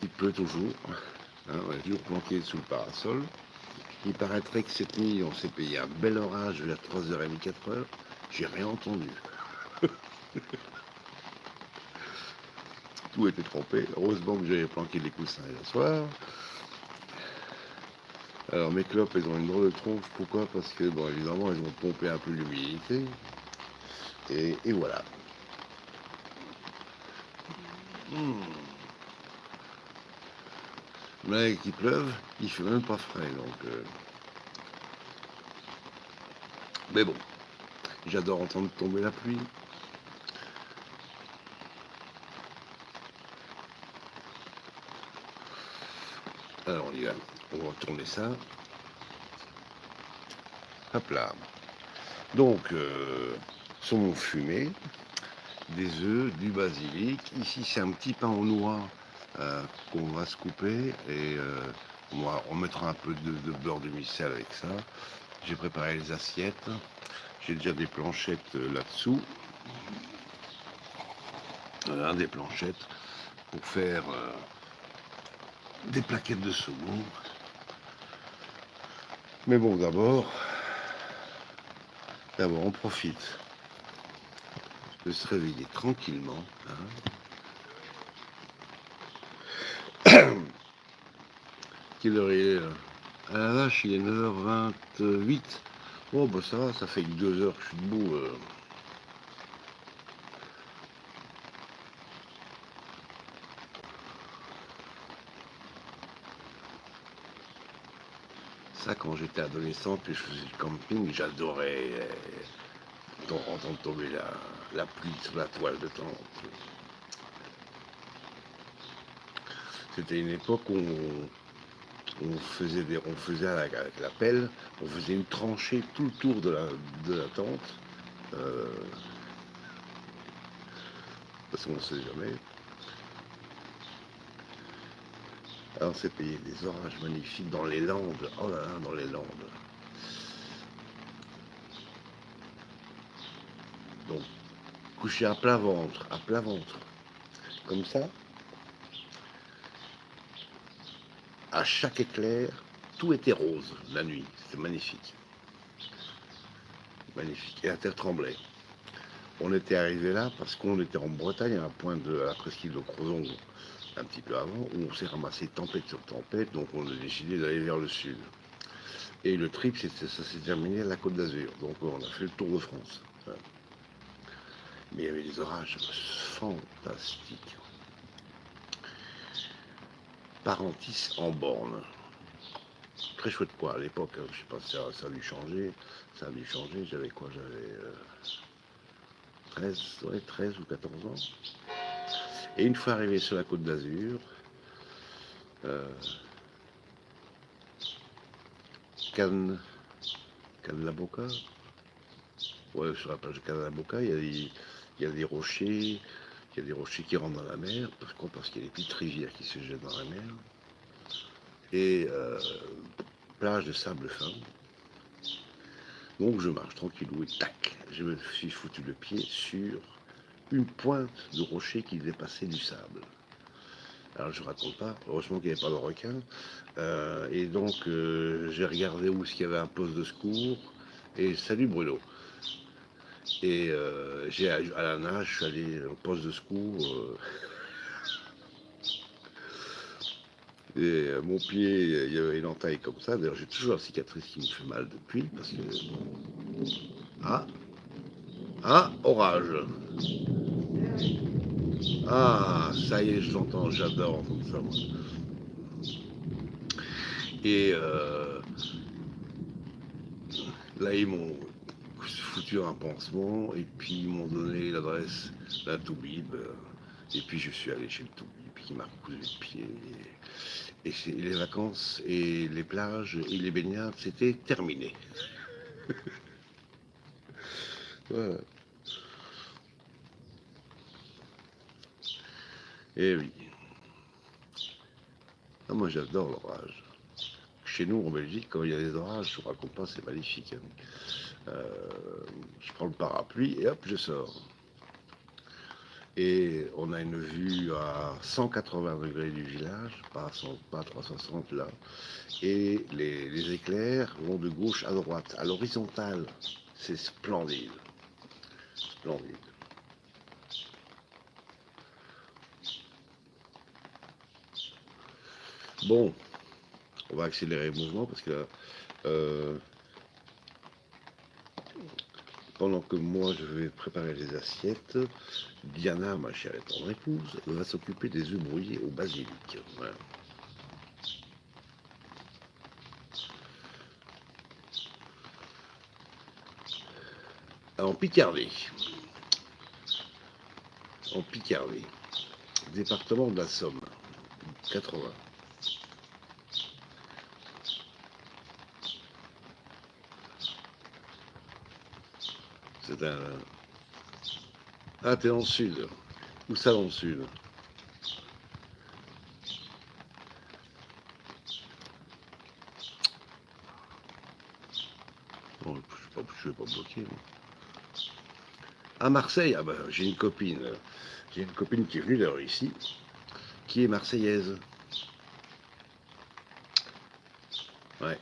Il pleut toujours. Hein, on est toujours planqué sous le parasol. Il paraîtrait que cette nuit, on s'est payé un bel orage vers 3h30, 4h. J'ai rien entendu. Tout était trompé. Heureusement que j'avais planqué les coussins hier soir. Alors mes clopes, elles ont une drôle de tronche. Pourquoi? Parce que, bon, évidemment, elles ont pompé un peu l'humidité. Et voilà. Mais qu'il pleuve, il fait même pas frais. Donc, mais bon, j'adore entendre tomber la pluie. Alors on y va. On va retourner ça. Hop là. Donc, saumon fumé, des œufs, du basilic. Ici, c'est un petit pain aux noix qu'on va se couper et on mettra un peu de beurre de micelle avec ça. J'ai préparé les assiettes. J'ai déjà des planchettes là-dessous. Voilà, des planchettes pour faire des plaquettes de saumon. Mais bon, d'abord, on profite de se réveiller tranquillement. Hein. Quelle heure il est là? Ah la vache, il est 9h28. Oh bah ça va, ça fait que 2 heures que je suis debout. Ça, quand j'étais adolescent, puis je faisais du camping, j'adorais entendre tomber la pluie sur la toile de tente. C'était une époque où on faisait avec la pelle, on faisait une tranchée tout le tour de la tente. Parce qu'on ne sait jamais. Alors on s'est payé des orages magnifiques dans les Landes. Oh là là, dans les Landes. Donc, couché à plat ventre, comme ça, à chaque éclair, tout était rose la nuit. C'était magnifique. Magnifique. Et la terre tremblait. On était arrivé là parce qu'on était en Bretagne, à la pointe de la presqu'île de Crozon, un petit peu avant, où on s'est ramassé tempête sur tempête, donc on a décidé d'aller vers le sud. Et le trip, ça s'est terminé à la Côte d'Azur. Donc on a fait le tour de France. Voilà. Mais il y avait des orages fantastiques. Parentis en borne. Très chouette quoi à l'époque, hein. Je sais pas si ça a dû changer. Ça a dû changer, j'avais quoi? J'avais 13 ou 14 ans. Et une fois arrivé sur la Côte d'Azur, euh, Cannes la Boca. Ouais, sur la plage de Cannes la Boca, il y a des rochers. Il y a des rochers qui rentrent dans la mer. Pourquoi? Parce qu'il y a des petites rivières qui se jettent dans la mer. Et plage de sable fin. Donc je marche tranquillou et tac, je me suis foutu le pied sur une pointe de rocher qui dépassait du sable. Alors je raconte pas, heureusement qu'il n'y avait pas de requin. Et donc j'ai regardé où est-ce qu'il y avait un poste de secours. Et salut Bruno. Et à la nage, je suis allé au poste de secours. Et mon pied, il y avait une entaille comme ça. D'ailleurs, j'ai toujours la cicatrice qui me fait mal depuis. Parce que. Ah, orage. Ah, ça y est, je l'entends, j'adore entendre ça, moi. Et là, ils m'ont foutu un pansement et puis ils m'ont donné l'adresse d'un toubib. Et puis je suis allé chez le toubib qui m'a cousu le pied. Et les vacances et les plages et les baignades, c'était terminé. Voilà. Et oui. Ah, moi, j'adore l'orage. Chez nous, en Belgique, quand il y a des orages, je ne raconte pas, c'est magnifique. Hein. Je prends le parapluie et hop, je sors. Et on a une vue à 180 degrés du village, pas à 360 là. Et les éclairs vont de gauche à droite, à l'horizontale. C'est splendide. Splendide. Bon, on va accélérer le mouvement parce que euh, pendant que moi je vais préparer les assiettes, Diana, ma chère et tendre épouse, va s'occuper des œufs brouillés au basilic. Voilà. En Picardie, département de la Somme, 80. C'est un. Ah, t'es dans le sud. Où ça dans le sud? Bon, je ne vais pas bloquer. Moi. À Marseille, ah ben, j'ai une copine. J'ai une copine qui est venue d'ailleurs ici, qui est marseillaise. Ouais.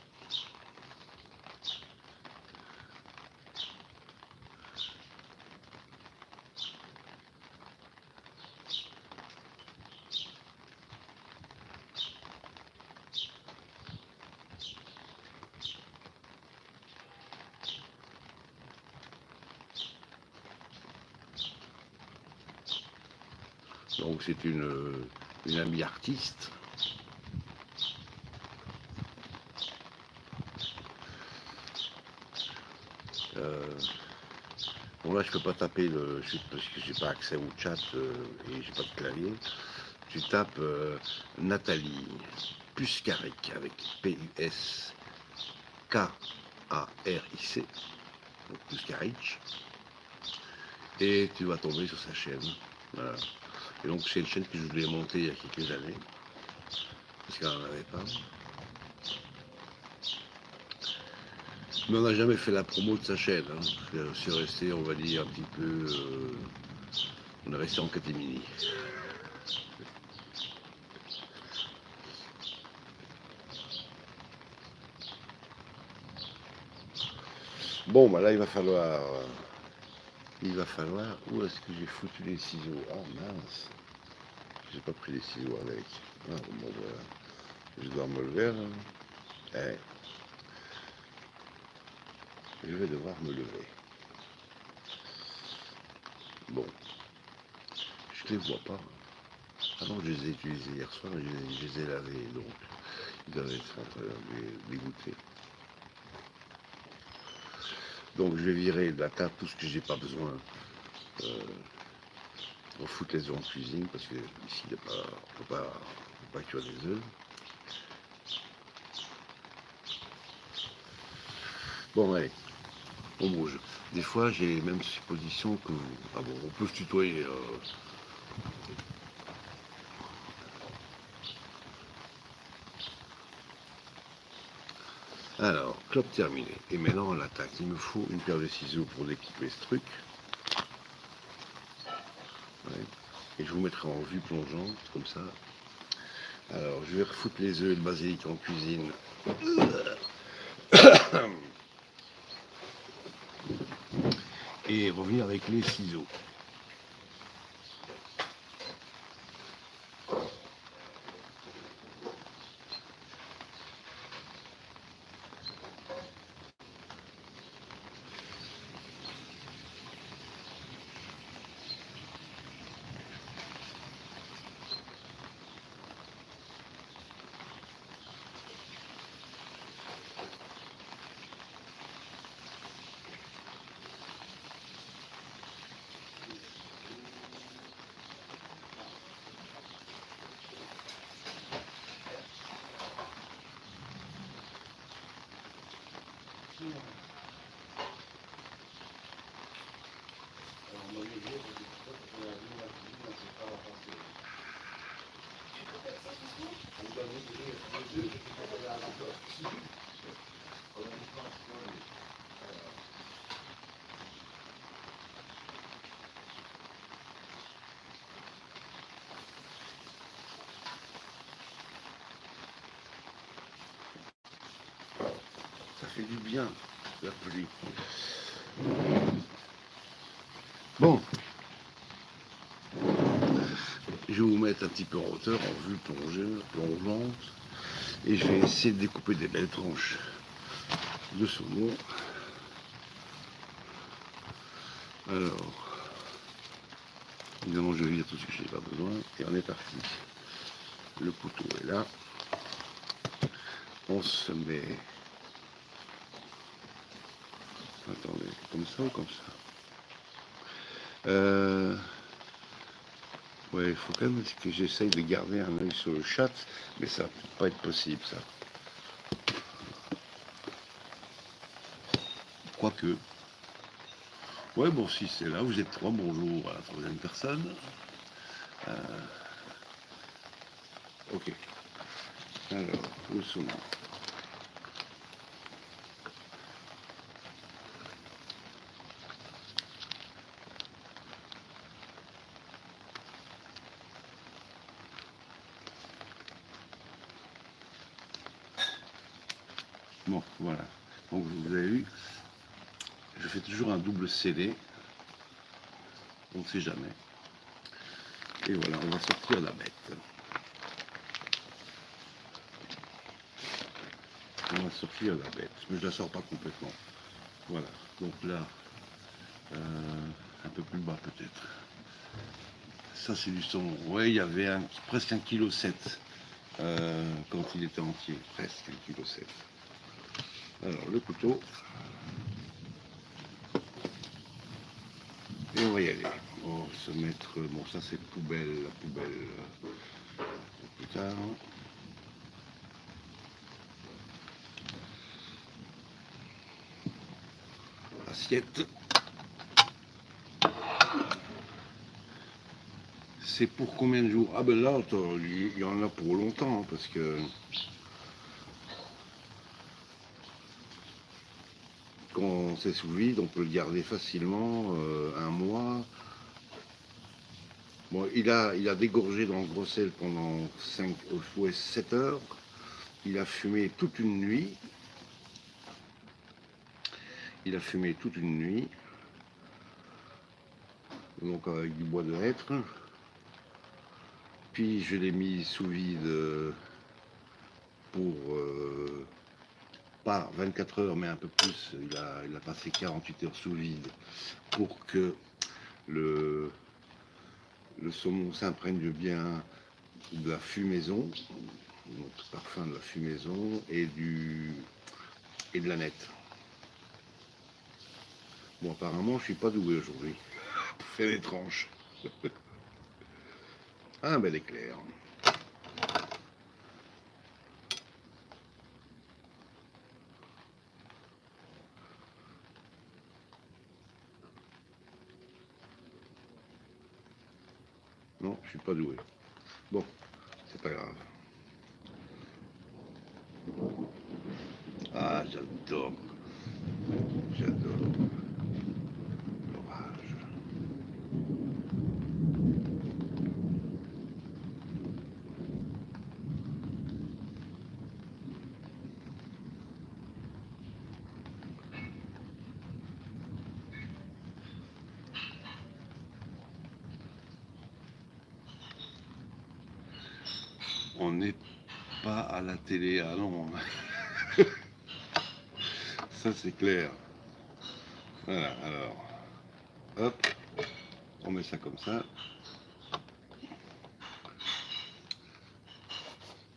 Donc c'est une amie artiste. Euh, bon là je peux pas taper parce que j'ai pas accès au chat et j'ai pas de clavier. Tu tapes Nathalie Puscaric avec Puscaric, donc Puscaric, et tu vas tomber sur sa chaîne. Voilà. Et donc c'est une chaîne que je voulais monter il y a quelques années, parce qu'elle n'en avait pas. Mais on n'a jamais fait la promo de sa chaîne. Hein. C'est resté, on va dire, un petit peu. On est resté en catémini. Bon, bah là, il va falloir. Où est-ce que j'ai foutu les ciseaux? Ah mince. J'ai pas pris les ciseaux avec. Ah, bon, voilà. Je dois me lever. Là. Eh, je vais devoir me lever. Bon, je les vois pas. Ah non, je les ai utilisés hier soir, mais je les ai lavés, donc ils doivent être en train de dégoûter. Donc je vais virer de la table tout ce que j'ai pas besoin. Euh, on fout les œufs en cuisine parce que ici il ne peut pas cuire des œufs. Bon allez, on bouge. Des fois j'ai les mêmes suppositions que vous. Ah bon, on peut se tutoyer. Alors, clope terminé. Et maintenant on l'attaque. Il me faut une paire de ciseaux pour découper ce truc. Ouais. Et je vous mettrai en vue plongeante, comme ça. Alors, je vais refoutre les œufs et le basilic en cuisine. Et revenir avec les ciseaux. fait du bien, la pluie. Bon, je vais vous mettre un petit peu en hauteur, en vue plongeante, et je vais essayer de découper des belles tranches de saumon. Alors, évidemment, je vire tout ce que je n'ai pas besoin, et on est parti. Le couteau est là. On se met... Attendez, comme ça ou comme ça? Ouais, il faut quand même que j'essaye de garder un œil sur le chat, mais ça va pas être possible, ça. Quoique. Ouais, bon, si c'est là, vous êtes trois, bonjour à la troisième personne. Ok. Alors, le saumon. Bon, voilà. Donc, vous avez vu, je fais toujours un double scellé. On ne sait jamais. Et voilà, on va sortir la bête. On va sortir la bête, mais je la sors pas complètement. Voilà, donc là, un peu plus bas peut-être. Ça c'est du saumon. Ouais, il y avait presque 1,7 kg quand il était entier, presque 1,7 kg. Alors le couteau. Et on va y aller. On va se mettre. Bon, ça c'est poubelle, la poubelle plus tard. Assiette. C'est pour combien de jours? Ah ben là, il y en a pour longtemps, hein, parce que quand c'est sous vide, on peut le garder facilement un mois. Bon, il a dégorgé dans le gros sel pendant 7 heures. Il a fumé toute une nuit. Donc avec du bois de hêtre. Puis je l'ai mis sous vide pour pas 24 heures, mais un peu plus. Il a passé 48 heures sous vide pour que le saumon s'imprègne bien de la fumaison, donc parfum de la fumaison et de la nette. Bon, apparemment, je suis pas doué aujourd'hui pour faire les tranches. Un bel éclair. Non, je suis pas doué. Bon, c'est pas grave. Ah, j'adore. J'adore. L'orage. On n'est pas à la télé, ah non. Ça, c'est clair. Voilà, alors. Hop. On met ça comme ça.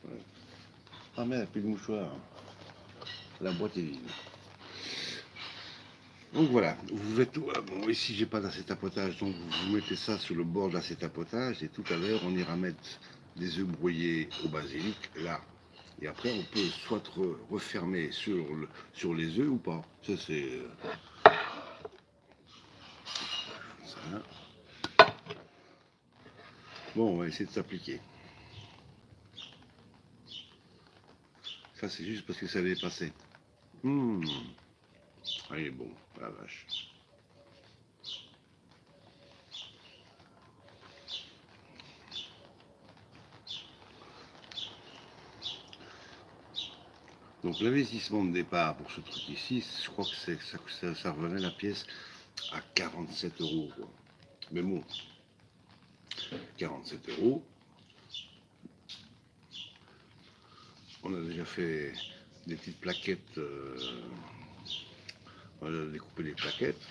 Ouais. Ah merde, plus de mouchoir. La boîte est vide. Donc voilà, vous faites tout. Bon, ici j'ai pas d'acétapotage, donc vous mettez ça sur le bord de l'acétapotage et tout à l'heure on ira mettre des œufs brouillés au basilic là. Et après on peut soit refermer sur les œufs ou pas. Ça c'est. Ça. Bon, on va essayer de s'appliquer. Ça c'est juste parce que ça allait passer. Ah, il est bon, la vache. Donc l'investissement de départ pour ce truc ici, je crois que ça revenait la pièce à 47 euros. Quoi. Mais bon, 47 euros. On a déjà fait des petites plaquettes. On a découpé des plaquettes.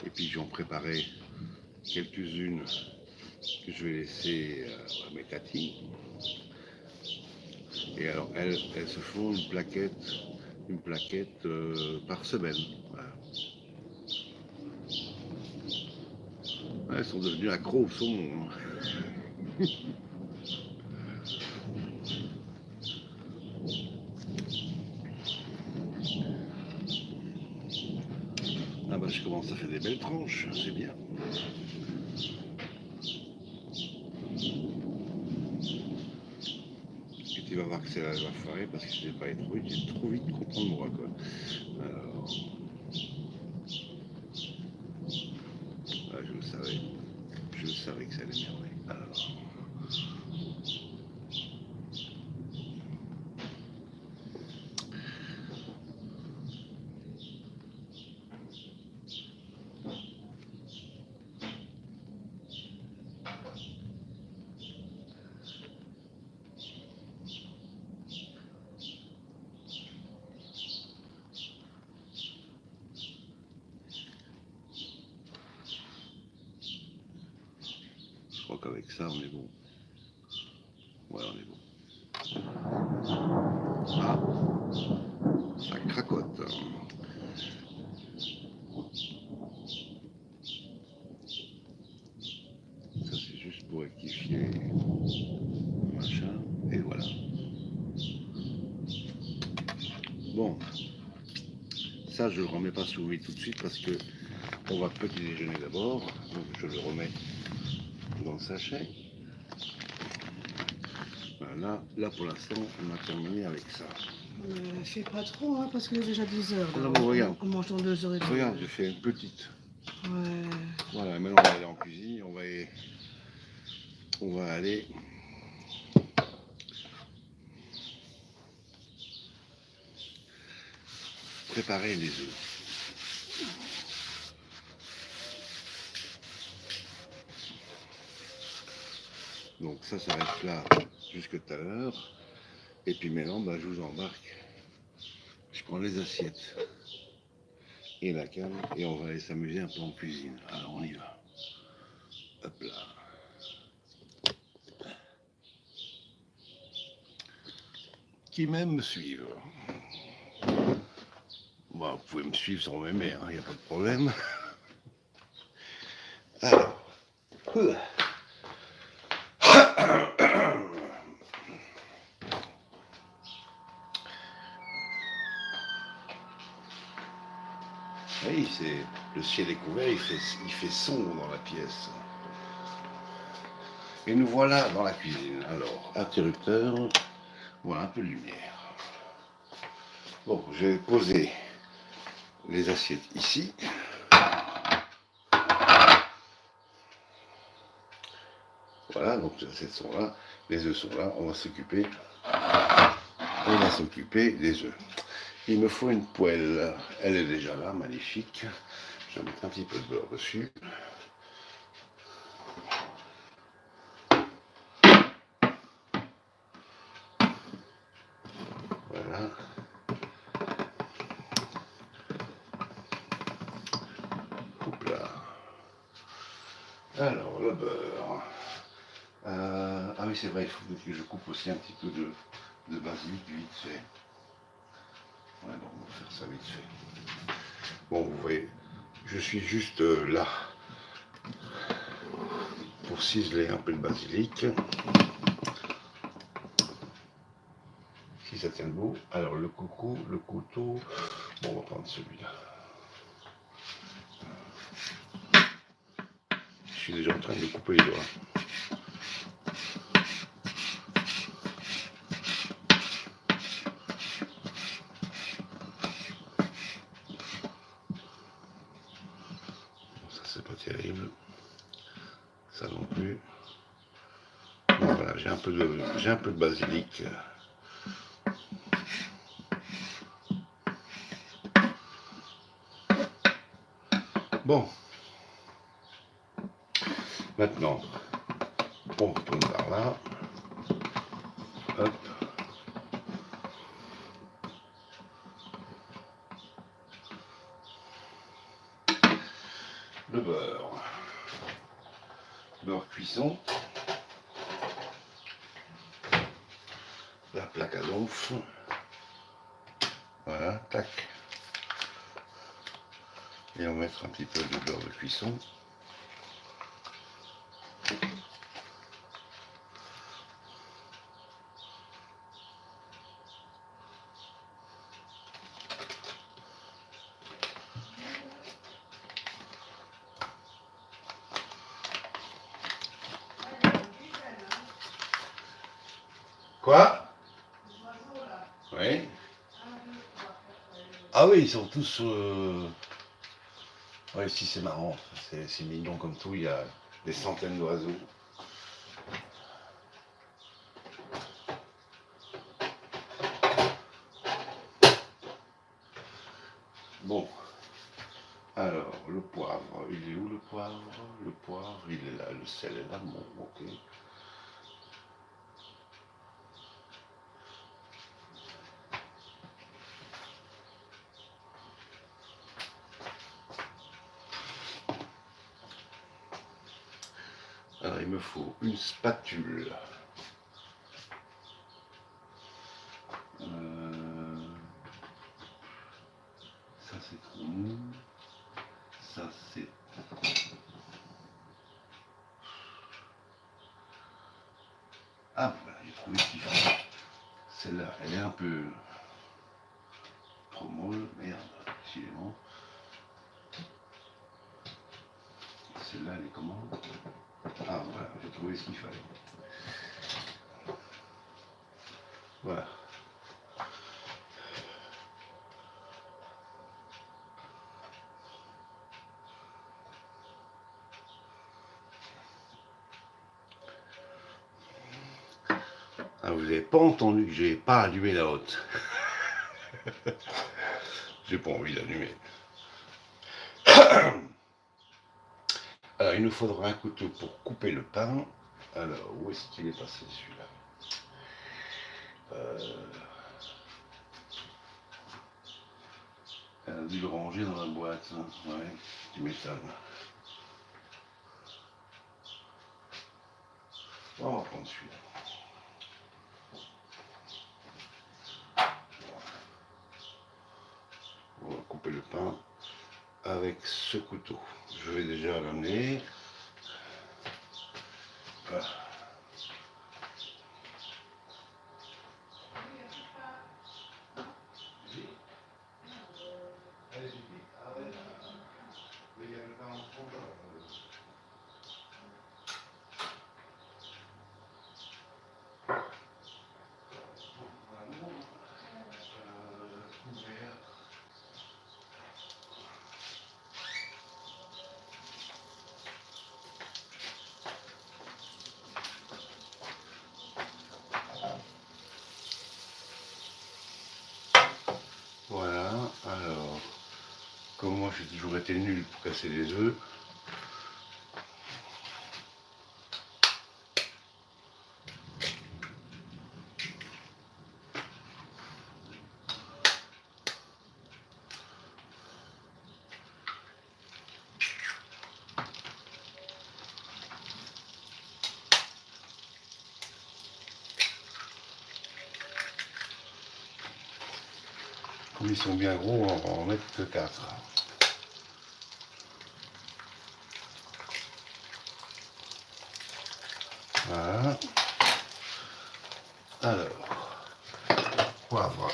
Et puis j'en préparais quelques-unes que je vais laisser à mes tatis. Et alors elles se font une plaquette par semaine. Voilà. Elles sont devenues accros au saumon. Ah bah je commence à faire des belles tranches, c'est bien. Et tu vas voir que c'est la foirée parce que je n'ai pas été trop vite content de moi quoi. Alors, je le savais que ça allait m'énerver. Alors. Je crois qu'avec ça on est bon. Ouais, on est bon. Ah, ça cracote. Ça c'est juste pour rectifier machin. Et voilà. Bon, ça je le remets pas sous vide tout de suite parce que on va petit déjeuner d'abord. Donc je le remets dans le sachet. Voilà, là pour l'instant on a terminé avec ça. Fais pas trop, hein, parce qu'il est déjà 10 heures. Non, bon, regarde. On mange dans 2 heures et demie. Regarde, j'ai fait une petite. Ouais. Voilà, maintenant on va aller en cuisine, on va aller préparer les œufs. Donc ça reste là jusque tout à l'heure. Et puis maintenant, bah, je vous embarque. Je prends les assiettes et la canne et on va aller s'amuser un peu en cuisine. Alors on y va. Hop là. Qui m'aime me suivre. Bon, vous pouvez me suivre sans m'aimer, il n'y a pas de problème. Alors. Oui, le ciel est couvert, il fait sombre dans la pièce. Et nous voilà dans la cuisine. Alors, interrupteur, voilà un peu de lumière. Bon, je vais poser les assiettes ici. Voilà, donc les assiettes sont là, les œufs sont là, on va s'occuper des œufs. Il me faut une poêle, elle est déjà là, magnifique. Je vais mettre un petit peu de beurre dessus. Voilà. Hop là. Alors, le beurre. Ah oui, c'est vrai, il faut que je coupe aussi un petit peu de basilic vite fait. Ouais, bon, on va faire ça vite fait. Bon, vous voyez, je suis juste là pour ciseler un peu le basilic. Si ça tient debout. Alors, le couteau, bon, on va prendre celui-là. Je suis déjà en train de couper les doigts. terrible. Ça non plus. Bon, voilà, j'ai un peu de basilic. Bon. Maintenant, on retourne par là. Hop. Le beurre. Beurre cuisson. La plaque à donf. Voilà, tac. Et on va mettre un petit peu de beurre de cuisson. Quoi? Oui. Ah oui, ils sont tous... Ouais, si c'est marrant, c'est mignon comme tout, il y a des centaines d'oiseaux. Bon, alors, le poivre, il est où le poivre? Le poivre, il est là, le sel est là, bon, ok. Alors, il me faut une spatule. Ça, c'est trop mou. Ça, c'est... Ah, voilà, j'ai trouvé ce qu'il faut. Celle-là, elle est un peu trop molle. Merde, décidément. Celle-là, elle est comment? Ah, voilà, j'ai trouvé ce qu'il fallait. Voilà. Ah, vous n'avez pas entendu que j'ai pas allumé la haute. J'ai pas envie d'allumer. Alors, il nous faudra un couteau pour couper le pain. Alors, où est-ce qu'il est passé celui-là? Elle a dû le ranger dans la boîte. Hein. Ouais, tu m'étonnes. Bon, on va prendre celui-là. On va couper le pain avec ce couteau. Je vais déjà l'amener. Voilà. Voilà, alors, comme moi j'ai toujours été nul pour casser les œufs, comme ils sont bien gros, on va en mettre que 4. Voilà. Alors, poivre.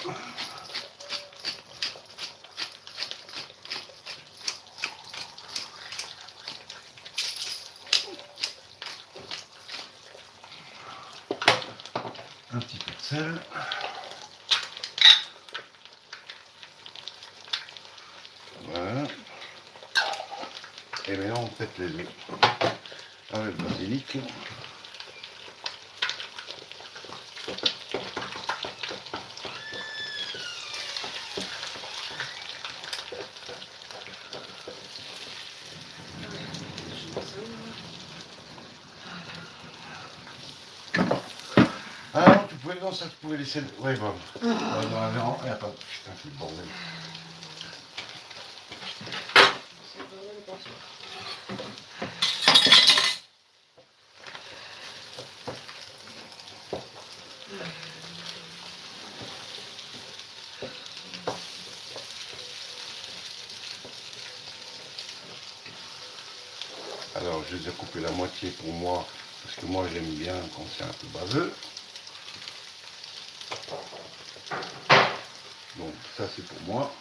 Un petit peu de sel. Voilà. Et maintenant on pète les œufs avec le basilic. Ah non, tu pouvais, non, ça tu pouvais laisser. Ouais, bon. Dans la viande. Et attends, putain, c'est le bordel. Alors, je les ai coupés la moitié pour moi, parce que moi j'aime bien quand c'est un peu baveux. Donc, ça c'est pour moi.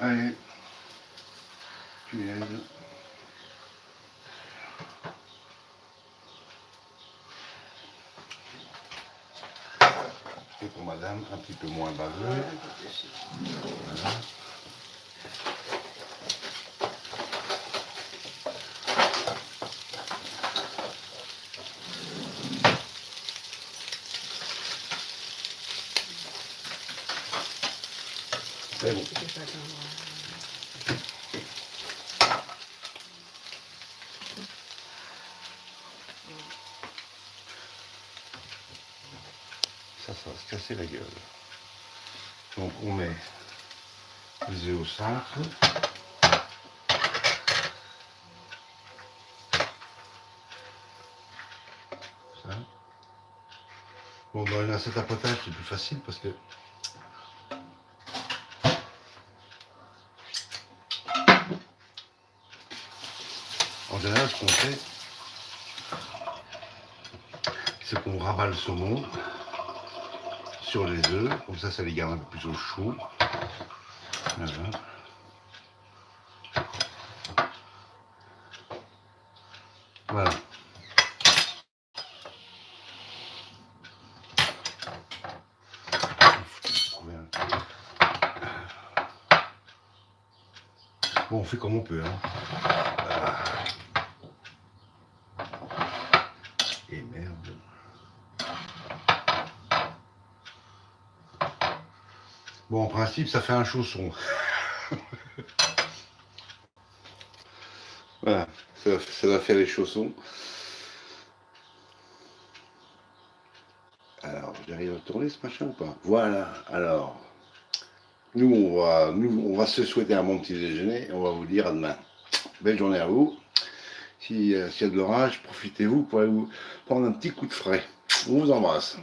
Allez, tu aides. Et pour madame, un petit peu moins baveux. Voilà. C'est bon. Ça va se casser la gueule. Donc on met les œufs au centre. Ça. Bon, dans une assiette à potage, c'est plus facile parce que en général, ce qu'on fait, c'est qu'on rabat le saumon sur les œufs, comme ça les garde un peu plus au chaud. Voilà. Voilà. Bon, on fait comme on peut, hein. Et merde. Bon, en principe, ça fait un chausson. Voilà, ça va faire les chaussons. Alors, j'arrive à tourner ce machin ou pas? Voilà, alors, nous on va se souhaiter un bon petit déjeuner et on va vous dire à demain. Belle journée à vous. S'il y a de l'orage, profitez-vous pour aller vous prendre un petit coup de frais. On vous embrasse.